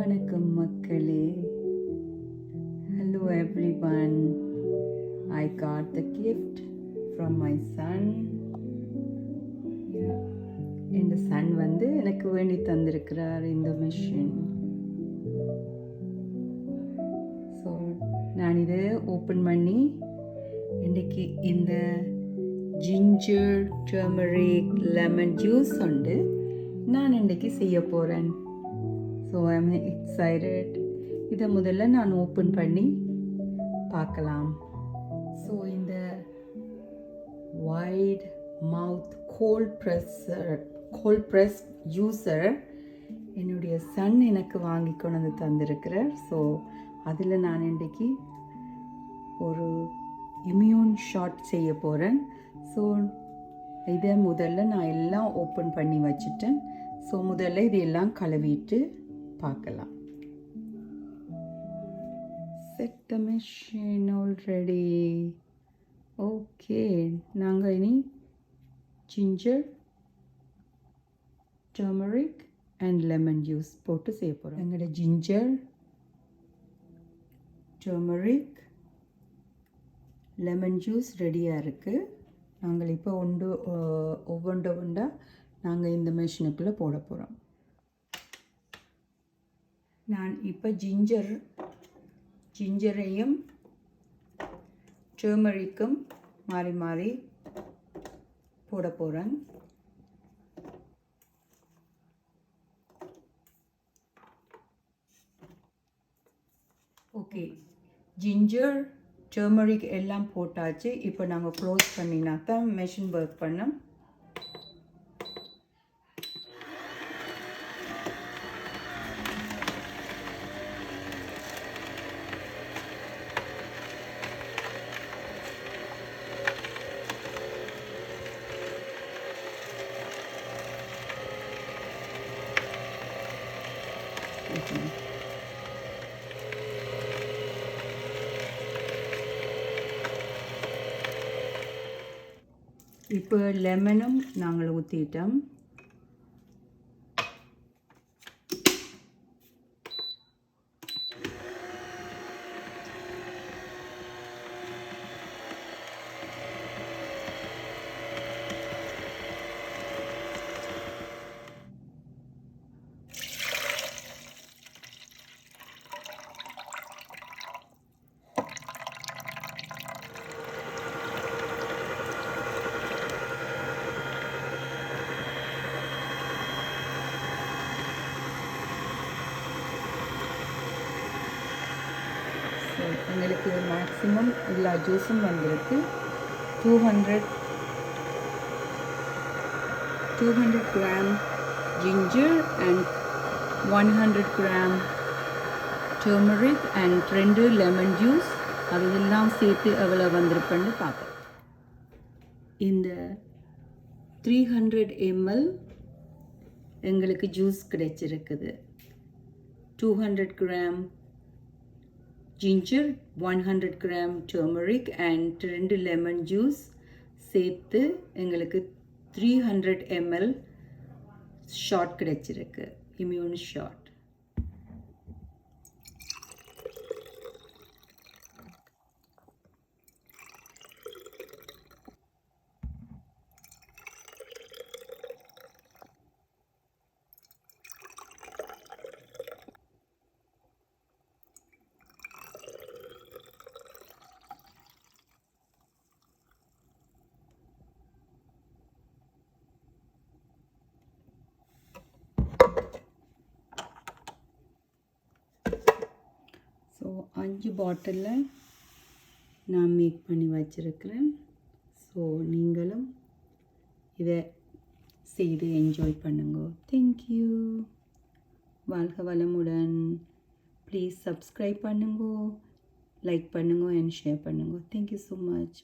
வணக்கம் மக்களே. Hello everyone. I got the gift from my son. இந்த சன் வந்து எனக்கு வேண்டி தந்திருக்கிறார் இந்த மிஷின். ஸோ நான் இதை ஓப்பன் பண்ணி இன்றைக்கி இந்த ஜிஞ்சர் டர்மரிக் லெமன் ஜூஸ் உண்டு நான் இன்றைக்கி செய்ய போகிறேன். So I am excited. இதை முதல்ல நான் ஓப்பன் பண்ணி பார்க்கலாம். ஸோ இந்த வைட் மவுத் கோல்ட் ப்ரெஸ் ஜூஸர் என்னுடைய சன் எனக்கு வாங்கி கொண்டு வந்து தந்திருக்கிறார். ஸோ அதில் நான் இன்றைக்கி ஒரு இம்யூன் ஷாட் செய்ய போகிறேன். ஸோ இதை முதல்ல நான் எல்லாம் ஓப்பன் பண்ணி வச்சுட்டேன். ஸோ முதல்ல இதையெல்லாம் கழுவிட்டு பார்க்கலாம். Set the machine already. Okay, நாங்கள் இனி ginger turmeric and lemon juice போட்டு செய்ய போகிறோம். எங்களோட ஜிஞ்சர் டர்மரிக் லெமன் ஜூஸ் ரெடியாக இருக்குது. நாங்கள் இப்போ ஒவ்வொண்டா நாங்கள் இந்த மெஷினுக்குள்ளே போட போகிறோம். நான் இப்போ ஜிஞ்சரையும் டர்மரிக்கும் மாறி மாறி போட போகிறேன். ஓகே, ஜிஞ்சர் டர்மரிக் எல்லாம் போட்டாச்சு. இப்போ நாங்கள் க்ளோஸ் பண்ணினா தான் மெஷின் ஒர்க் பண்ணோம். இப்போ லெமனும் நாங்கள் ஊற்றிட்டோம். எங்களுக்கு மேக்ஸிமம் எல்லா ஜூஸும் வந்திருக்கு. 200 gram ginger and 100 gram turmeric and 2 lemon juice, அதெல்லாம் சேர்த்து எவ்வளோ வந்திருப்பேன்னு பார்ப்போம். இந்த 300 ml எங்களுக்கு ஜூஸ் கிடைச்சிருக்குது. 200 gram ginger, 100 gram turmeric and 2 lemon juice சேர்த்து எங்களுக்கு 300 ml ஷாட் கிடைச்சிருக்கு, இம்யூன் ஷாட். ஸோ 5 பாட்டிலில் நான் மேக் பண்ணி வச்சுருக்கிறேன். ஸோ நீங்களும் இதை செய்து என்ஜாய் பண்ணுங்க. தேங்க்யூ. வாழ்க வளமுடன். ப்ளீஸ் சப்ஸ்கிரைப் பண்ணுங்க, லைக் பண்ணுங்க அண்ட் ஷேர் பண்ணுங்க. Thank you so much.